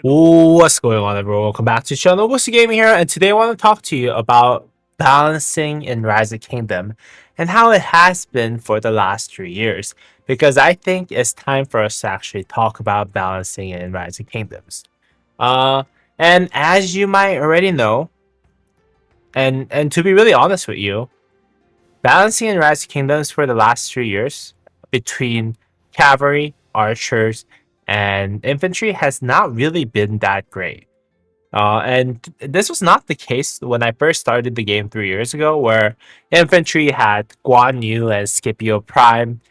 What's going on, everyone? Welcome back to the channel. What's the Gaming here, and today I want to talk to you about balancing in Rise of Kingdom and how it has been for the last 3 years. Because I think it's time for us to actually talk about balancing in Rise of Kingdoms. Uh, and as you might already know, and to be really honest with you, balancing in Rise of Kingdoms for the last 3 years between cavalry, archers, and infantry has not really been that great. And this was not the case when I first started the game 3 years ago, where infantry had Guan Yu and Scipio Prime.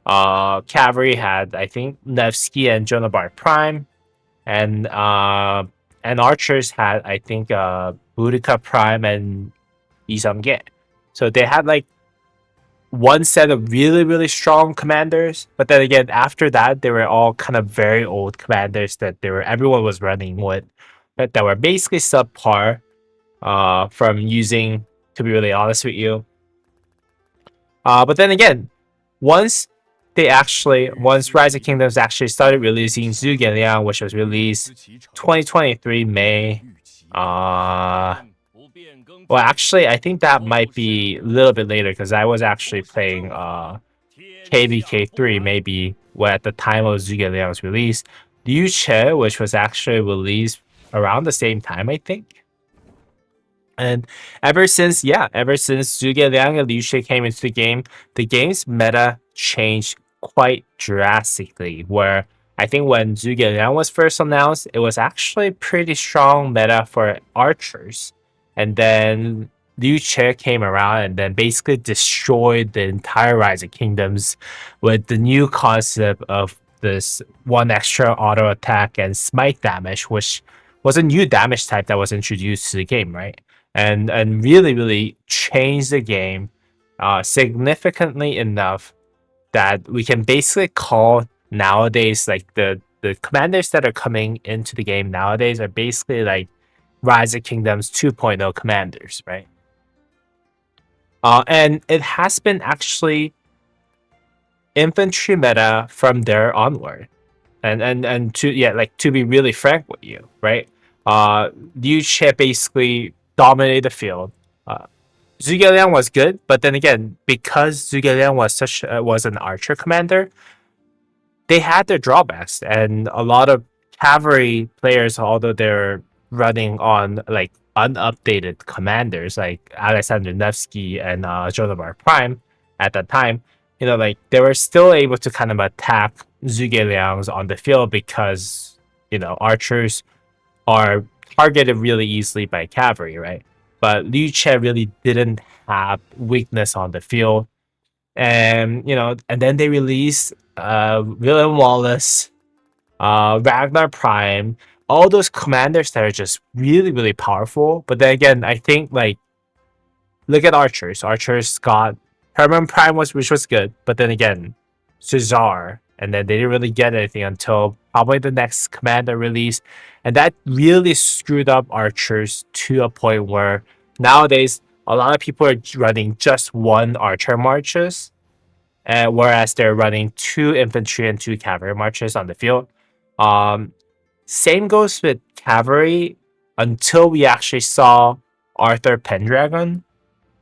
Cavalry had, I think, Nevsky and Jonabar Prime, and archers had, I think, Boudica Prime and Isamge. So they had like one set of really strong commanders, but then again after that they were all kind of very old commanders that everyone was running with that were basically subpar from using, to be really honest with you. But then again, once Rise of Kingdoms actually started releasing Zhuge Liang, which was released 2023 May. Well, actually, I think that might be a little bit later because I was actually playing KBK3 maybe at the time of Zhuge Liang's release. Liu Che, which was actually released around the same time, I think. And ever since Zhuge Liang and Liu Che came into the game's meta changed quite drastically. Where I think when Zhuge Liang was first announced, it was actually pretty strong meta for archers. And then Liu Che came around and then basically destroyed the entire Rise of Kingdoms with the new concept of this one extra auto attack and smite damage, which was a new damage type that was introduced to the game, right? And really changed the game significantly enough that we can basically call nowadays, like the commanders that are coming into the game nowadays are basically like Rise of Kingdoms 2.0 commanders, right? And it has been actually infantry meta from there onward. And to be really frank with you, right? Liu Che basically dominated the field. Zhuge Liang was good, but then again, because Zhuge Liang was an archer commander, they had their drawbacks, and a lot of cavalry players, although they're running on like unupdated commanders like Alexander Nevsky and Jonabar Prime at that time, like they were still able to kind of attack Zhuge Liang's on the field because archers are targeted really easily by cavalry, right? But Liu Che really didn't have weakness on the field, and and then they released William Wallace, Ragnar Prime, all those commanders that are just really powerful. But then again, I think like look at archers. Archers got Herman Prime which was good, but then again, Cesar, and then they didn't really get anything until probably the next commander release, and that really screwed up archers to a point where nowadays a lot of people are running just one archer marches, whereas they're running 2 infantry and 2 cavalry marches on the field. Same goes with cavalry until we actually saw Arthur Pendragon,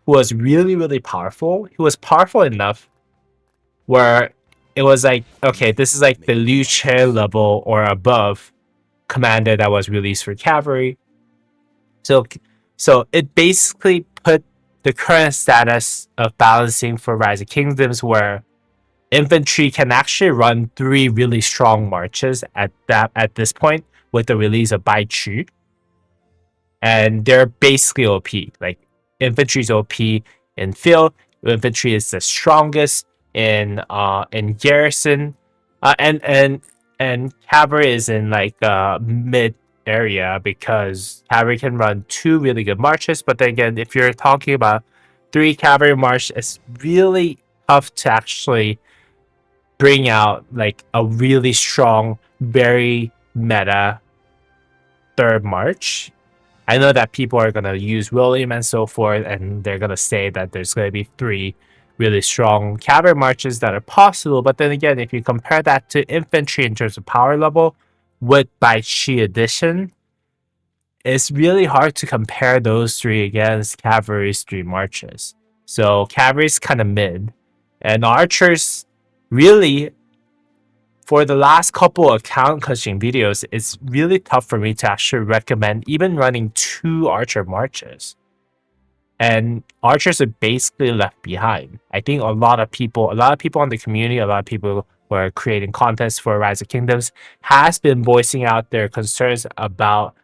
who was really powerful. He was powerful enough where it was like, okay, this is like the Liu Che level or above commander that was released for cavalry. So it basically put the current status of balancing for Rise of Kingdoms where infantry can actually run 3 really strong marches at this point with the release of Bai Chu. And they're basically OP. Like infantry's OP in field, infantry is the strongest in garrison, and cavalry is in like mid area because cavalry can run 2 really good marches. But then again, if you're talking about 3 cavalry march, it's really tough to actually bring out like a really strong, very meta 3rd march. I know that people are going to use William and so forth, and they're going to say that there's going to be 3 really strong cavalry marches that are possible. But then again, if you compare that to infantry in terms of power level, with by Chi Edition, it's really hard to compare those three against Cavalry's three marches. So Cavalry's kind of mid, and Archer's really, for the last couple of count coaching videos, it's really tough for me to actually recommend even running 2 Archer marches. And Archers are basically left behind. I think a lot of people in the community, a lot of people who are creating contests for Rise of Kingdoms has been voicing out their concerns about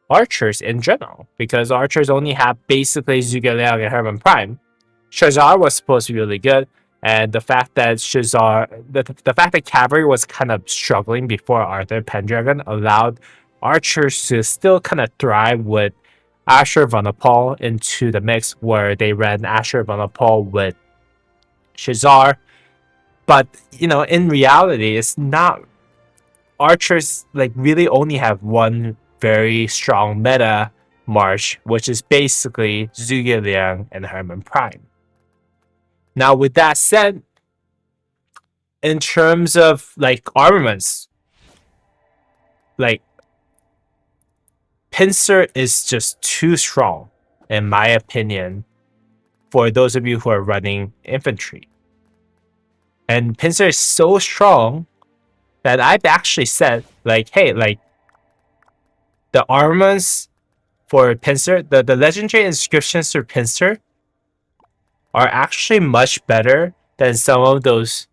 Archers in general, because Archers only have basically Zhuge Liang and Herman Prime. Shazar was supposed to be really good, and the fact that the fact that Cavalry was kind of struggling before Arthur Pendragon allowed Archers to still kind of thrive with Asher Vanapal into the mix, where they ran Asher Vanapal with Shazar. But in reality, it's not. Archers really only have one very strong meta march, which is basically Zhuge Liang and Herman Prime. Now, with that said, in terms of armaments, Pincer is just too strong, in my opinion, for those of you who are running infantry. And Pincer is so strong that I've actually said, hey, the armaments for Pincer, the legendary inscriptions for Pincer are actually much better than some of those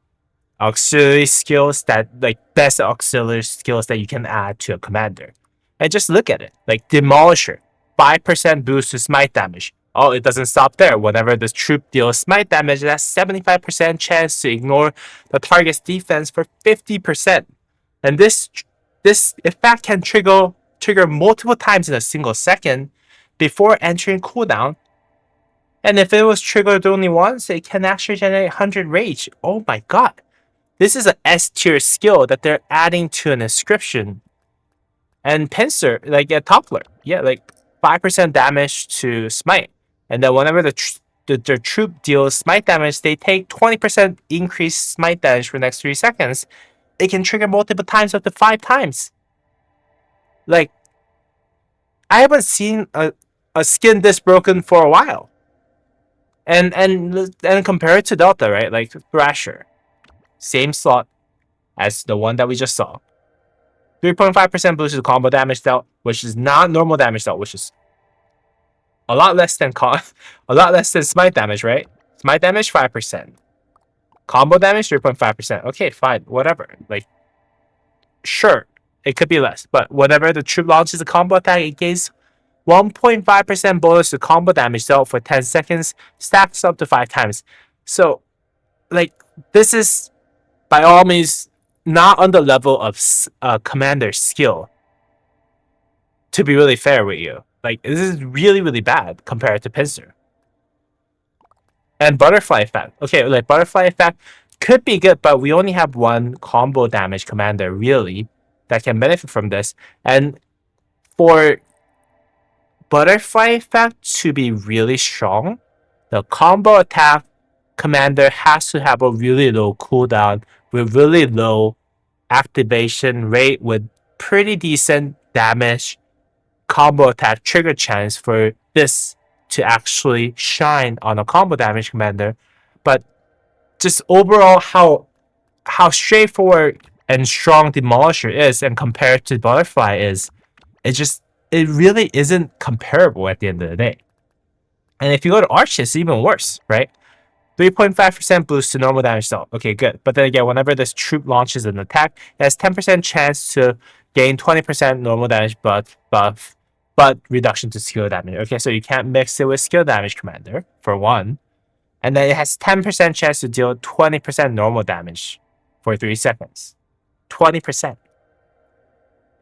auxiliary skills that, best auxiliary skills that you can add to a commander. And just look at it. Demolisher, 5% boost to smite damage. Oh, it doesn't stop there. Whenever the troop deals smite damage, it has 75% chance to ignore the target's defense for 50%. And this effect can trigger multiple times in a single second before entering cooldown. And if it was triggered only once, it can actually generate 100 rage. Oh my god. This is an S tier skill that they're adding to an inscription. And Pincer, a toppler, 5% damage to smite. And then whenever the troop deals smite damage, they take 20% increased smite damage for the next 3 seconds. It can trigger multiple times, up to 5 times. I haven't seen a skin this broken for a while. And compare it to Delta, right? Thrasher, same slot as the one that we just saw. 3.5% boost to combo damage dealt, which is not normal damage dealt, which is a lot less than smite damage, right? Smite damage 5%, combo damage 3.5%. Okay, fine, whatever. Sure, it could be less, but whenever the troop launches a combo attack, it gains 1.5% bonus to combo damage dealt for 10 seconds, stacks up to 5 times. So, this is by all means not on the level of commander skill. To be really fair with you, this is really, really bad compared to Pincer. And Butterfly Effect. Okay, Butterfly Effect could be good, but we only have one combo damage commander really that can benefit from this. And for Butterfly Effect to be really strong, the combo attack commander has to have a really low cooldown with really low activation rate with pretty decent damage combo attack trigger chance for this to actually shine on a combo damage commander. But just overall how straightforward and strong Demolisher is and compared to Butterfly is, it really isn't comparable at the end of the day. And if you go to Arch, it's even worse, right? 3.5% boost to normal damage dealt. Okay, good. But then again, whenever this troop launches an attack, it has 10% chance to gain 20% normal damage but reduction to skill damage. Okay, so you can't mix it with skill damage commander, for one. And then it has 10% chance to deal 20% normal damage for 3 seconds. 20%.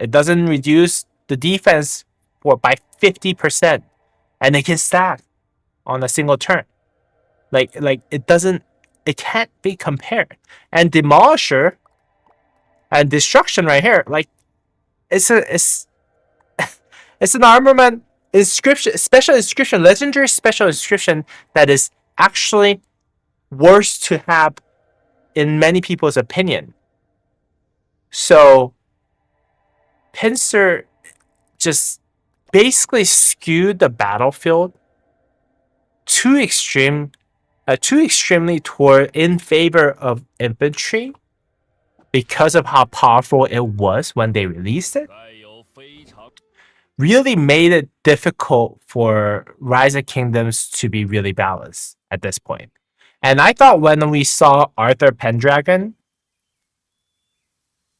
It doesn't reduce the defense by 50%. And it can stack on a single turn. It can't be compared. And Demolisher and Destruction right here, it's an armament inscription, special inscription, legendary special inscription that is actually worse to have in many people's opinion. So pincer just basically skewed the battlefield too extremely toward in favor of infantry because of how powerful it was when they released it. Really made it difficult for Rise of Kingdoms to be really balanced at this point. And I thought when we saw Arthur Pendragon,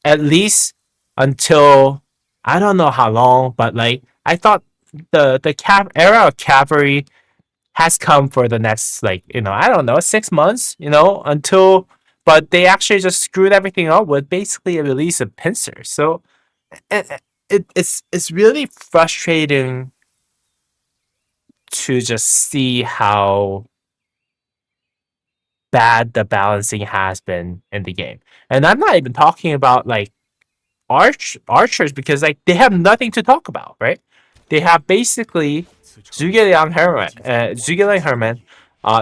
at least until I don't know how long, but like I thought the era of cavalry has come for the next like I don't know 6 months until but they actually just screwed everything up with basically a release of Pincer. So it's really frustrating to just see how bad the balancing has been in the game. And I'm not even talking about like archers because like they have nothing to talk about, right? They have basically Zhuge Herman.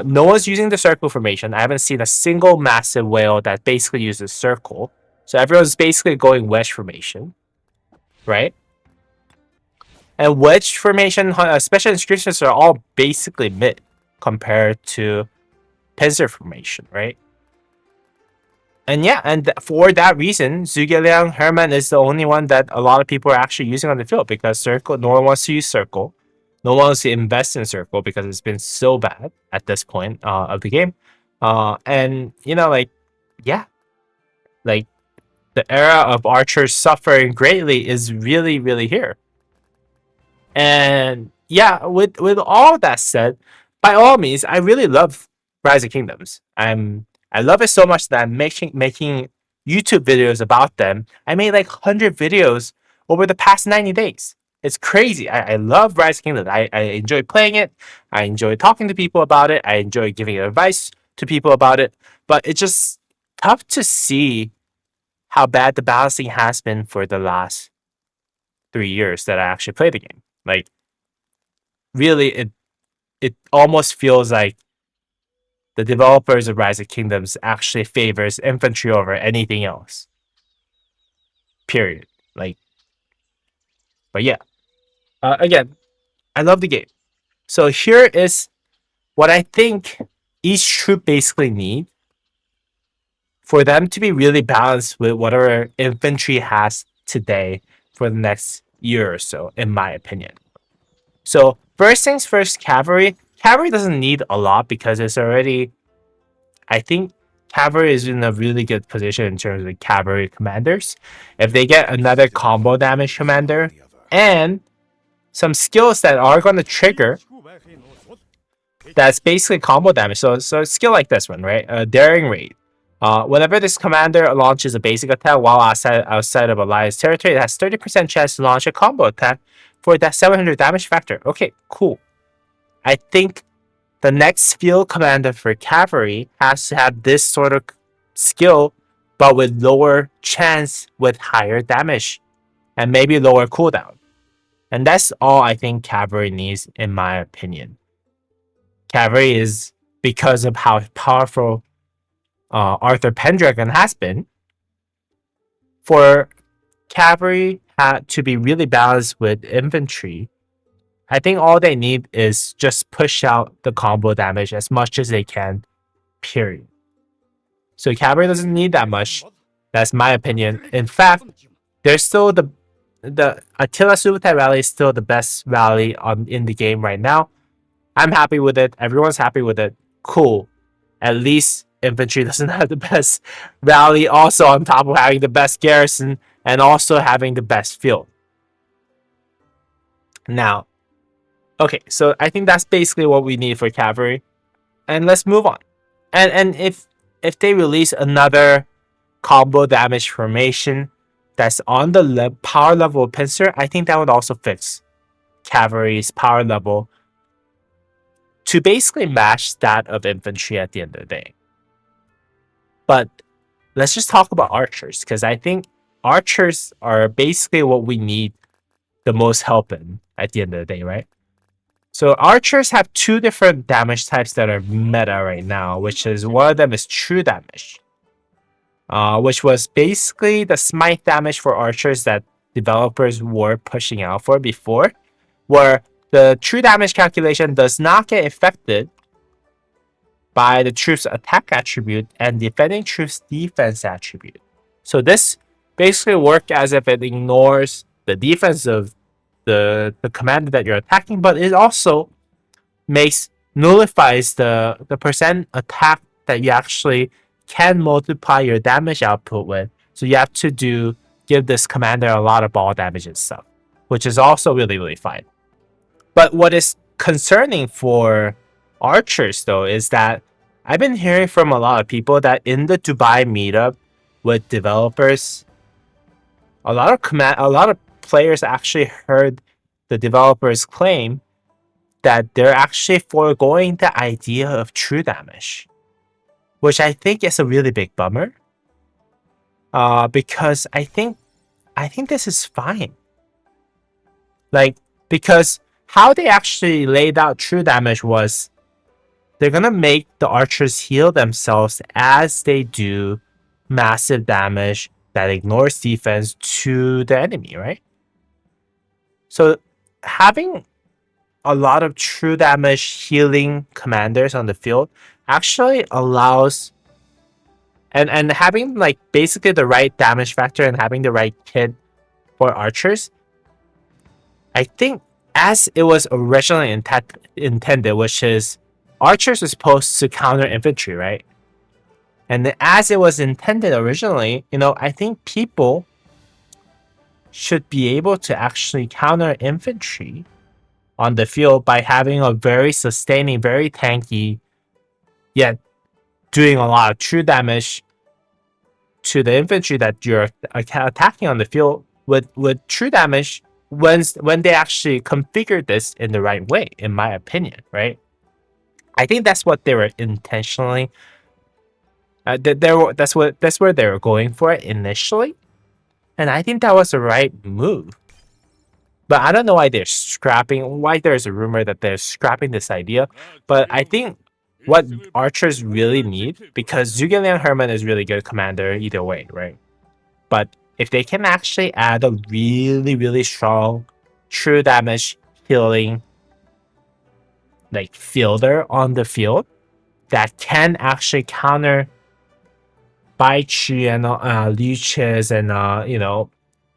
No one's using the circle formation. I haven't seen a single massive whale that basically uses circle. So everyone's basically going wedge formation, right? And wedge formation, special inscriptions are all basically mid compared to pincer formation, right? And yeah, and for that reason, Zhuge Herman is the only one that a lot of people are actually using on the field because circle, no one wants to use circle. No one wants to invest in circle because it's been so bad at this point of the game. And like, yeah, like the era of archers suffering greatly is really, really here. And yeah, with all that said, by all means, I really love Rise of Kingdoms. I love it so much that I'm making YouTube videos about them. I made like 100 videos over the past 90 days. It's crazy. I love Rise of Kingdoms. I enjoy playing it. I enjoy talking to people about it. I enjoy giving advice to people about it. But it's just tough to see how bad the balancing has been for the last 3 years that I actually played the game. Like, really, it almost feels like the developers of Rise of Kingdoms actually favors infantry over anything else. Period. Like, but yeah. Again, I love the game. So here is what I think each troop basically need for them to be really balanced with whatever infantry has today for the next year or so, in my opinion. So first things first, cavalry. Cavalry doesn't need a lot because it's already, I think cavalry is in a really good position in terms of cavalry commanders. If they get another combo damage commander and some skills that are going to trigger, that's basically combo damage. So a skill like this one, right? Daring Raid. Whenever this commander launches a basic attack while outside of Alliance territory, it has 30% chance to launch a combo attack for that 700 damage factor. Okay, cool. I think the next field commander for cavalry has to have this sort of skill, but with lower chance with higher damage and maybe lower cooldown. And that's all I think cavalry needs, in my opinion. Cavalry is because of how powerful Arthur Pendragon has been. For cavalry to be really balanced with infantry, I think all they need is just push out the combo damage as much as they can, period. So cavalry doesn't need that much. That's my opinion. In fact, there's still the Attila Subutai rally is still the best rally in the game right now. I'm happy with it. Everyone's happy with it. Cool. At least infantry doesn't have the best rally, also on top of having the best garrison and also having the best field. Now, okay, so I think that's basically what we need for cavalry. And let's move on. And if they release another combo damage formation that's on the power level of Pincer, I think that would also fix cavalry's power level to basically match that of infantry at the end of the day. But let's just talk about archers, because I think archers are basically what we need the most help in at the end of the day, right? So archers have two different damage types that are meta right now, which is one of them is true damage, which was basically the smite damage for archers that developers were pushing out for before, where the true damage calculation does not get affected by the troop's attack attribute and defending troop's defense attribute. So this basically works as if it ignores the defense of the commander that you're attacking, but it also nullifies the percent attack that you actually can multiply your damage output with. So you have to give this commander a lot of ball damage and stuff, which is also really, really fine. But what is concerning for archers though is that I've been hearing from a lot of people that in the Dubai meetup with developers, a lot of players actually heard the developers claim that they're actually foregoing the idea of true damage, which I think is a really big bummer. Because I think this is fine. Like, because how they actually laid out true damage was they're gonna make the archers heal themselves as they do massive damage that ignores defense to the enemy, right? So having a lot of true damage healing commanders on the field actually allows and having like basically the right damage factor and having the right kit for archers, I think as it was originally intended, which is archers are supposed to counter infantry, right? And as it was intended originally, I think people should be able to actually counter infantry on the field by having a very sustaining, very tanky, yet doing a lot of true damage to the infantry that you're attacking on the field with true damage when they actually configured this in the right way, in my opinion, right? I think that's what they were intentionally. That's where they were going for it initially, and I think that was the right move. But I don't know why why there's a rumor that they're scrapping this idea. But I think what archers really need, because Zhuge Liang Herman is really good commander either way, right? But if they can actually add a really, really strong true damage healing like fielder on the field that can actually counter Bai Chi and Liu Chiz and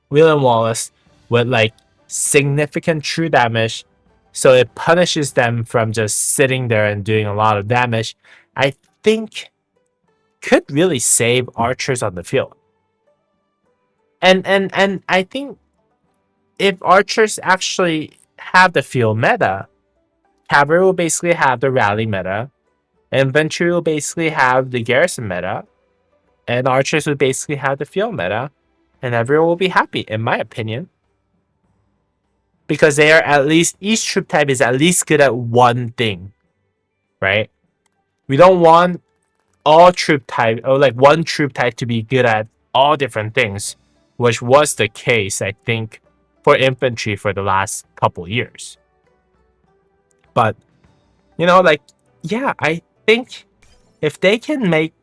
William Wallace with like significant true damage, so it punishes them from just sitting there and doing a lot of damage, I think could really save archers on the field. And I think if archers actually have the field meta, cavalry will basically have the rally meta, infantry will basically have the garrison meta, and archers will basically have the field meta, and everyone will be happy, in my opinion. Because they are at least, each troop type is at least good at one thing, right? We don't want all troop type, or like one troop type to be good at all different things, which was the case, I think, for infantry for the last couple years. But, I think if they can make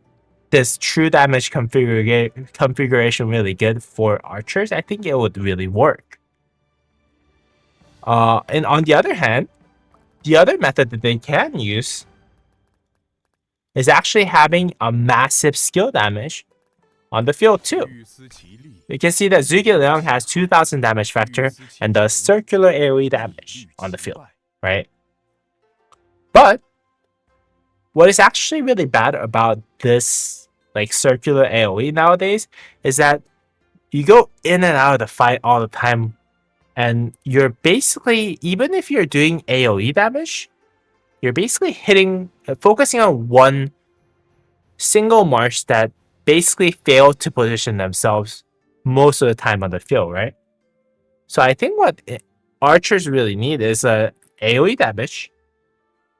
this true damage configuration really good for archers, I think it would really work. And on the other hand, the other method that they can use is actually having a massive skill damage on the field too. You can see that Zhuge Liang has 2000 damage factor and does circular AoE damage on the field, right? But what is actually really bad about this like circular AoE nowadays is that you go in and out of the fight all the time, and you're basically, even if you're doing AoE damage, you're basically focusing on one single march that basically failed to position themselves most of the time on the field, right? So I think what archers really need is a AoE damage,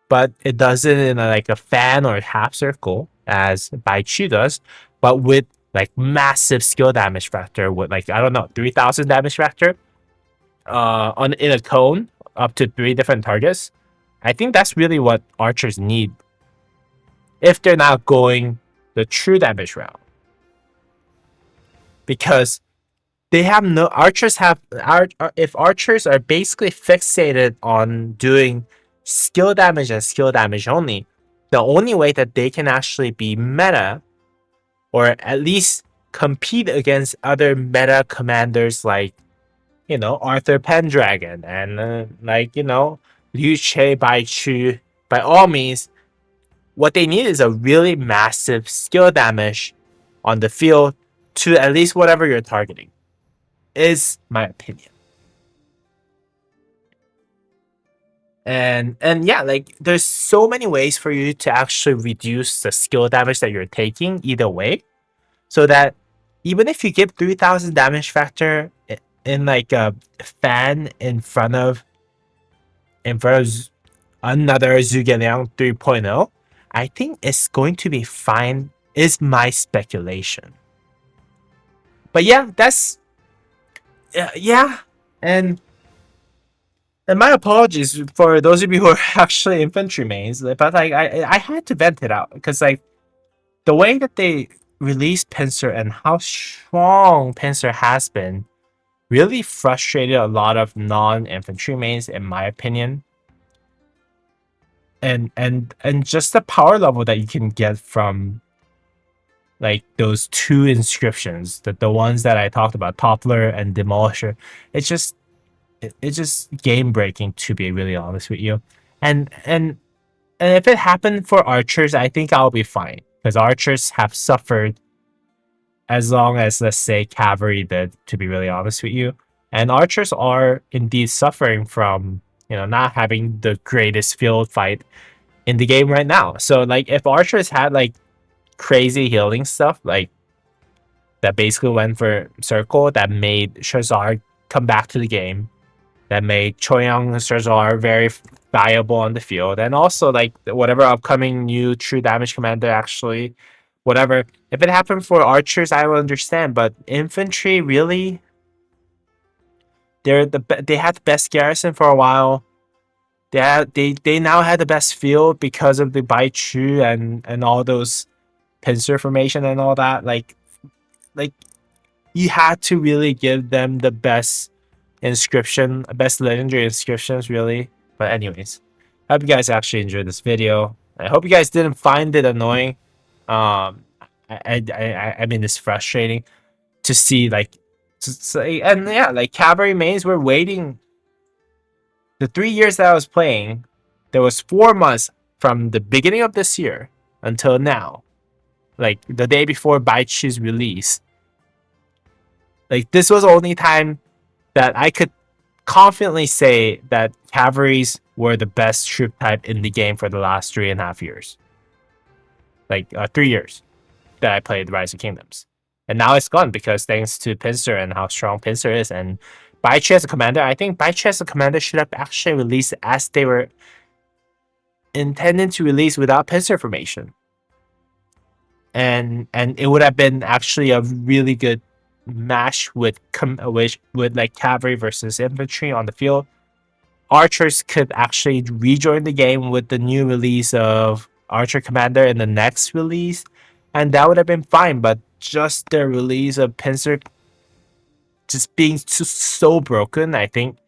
but it does it in a fan or half circle as Bai Chi does, but with like massive skill damage factor with 3000 damage factor in a cone up to 3 different targets. I think that's really what archers need if they're not going the true damage route. Because they have no archers have if archers are basically fixated on doing skill damage and skill damage only, the only way that they can actually be meta or at least compete against other meta commanders like Arthur Pendragon and Liu Che Bai Chu. By all means, what they need is a really massive skill damage on the field to at least whatever you're targeting. Is my opinion. And yeah, like there's so many ways for you to actually reduce the skill damage that you're taking either way, so that even if you give 3000 damage factor in like a fan in front of another Zhuge 3.0, I think it's going to be fine. Is my speculation. But yeah, that's yeah, and my apologies for those of you who are actually infantry mains, but like I had to vent it out because like the way that they released Pincer and how strong Pincer has been really frustrated a lot of non-infantry mains, in my opinion. And just the power level that you can get from like those two inscriptions, the ones that I talked about, Toppler and Demolisher, it's just it's just game breaking, to be really honest with you. And if it happened for archers, I think I'll be fine because archers have suffered as long as, let's say, cavalry did, to be really honest with you. And archers are indeed suffering from not having the greatest field fight in the game right now. So like if archers had like crazy healing stuff like that basically went for circle that made Shazar come back to the game, that made Choyang Shazar very viable on the field, and also like whatever upcoming new true damage commander actually, whatever. If it happened for archers, I would understand, but infantry really, they had the best garrison for a while. They now had the best field because of the Bai Chu and all those pincer formation and all that. Like you had to really give them the best best legendary inscriptions, really. But anyways, I hope you guys actually enjoyed this video. I hope you guys didn't find it annoying. I mean, it's frustrating to see like to say, and yeah, like cavalry mains were waiting. The 3 years that I was playing, there was 4 months from the beginning of this year until now, like the day before Baichi's release. Like this was the only time that I could confidently say that cavalries were the best troop type in the game for the last 3.5 years. Like 3 years that I played Rise of Kingdoms. And now it's gone because thanks to Pincer and how strong Pincer is. And Baichi as a commander, I think Baichi as a commander should have actually released as they were intended to release without Pincer formation. And it would have been actually a really good match with like cavalry versus infantry on the field. Archers could actually rejoin the game with the new release of Archer Commander in the next release, and that would have been fine. But just the release of Pincer just being so broken, I think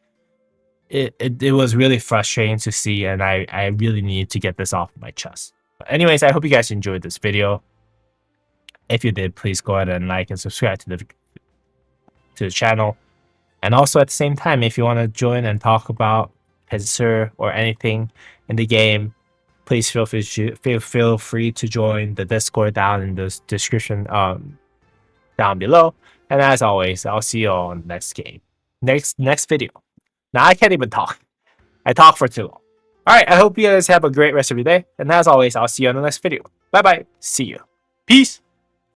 it was really frustrating to see, and I really needed to get this off my chest. But anyways, I hope you guys enjoyed this video. If you did, please go ahead and like and subscribe to the channel. And also at the same time, if you want to join and talk about Pincer or anything in the game, please feel free to join the Discord down in the description down below. And as always, I'll see you all in the next game. Next video. Now I can't even talk. I talk for too long. Alright, I hope you guys have a great rest of your day. And as always, I'll see you on the next video. Bye bye. See you. Peace.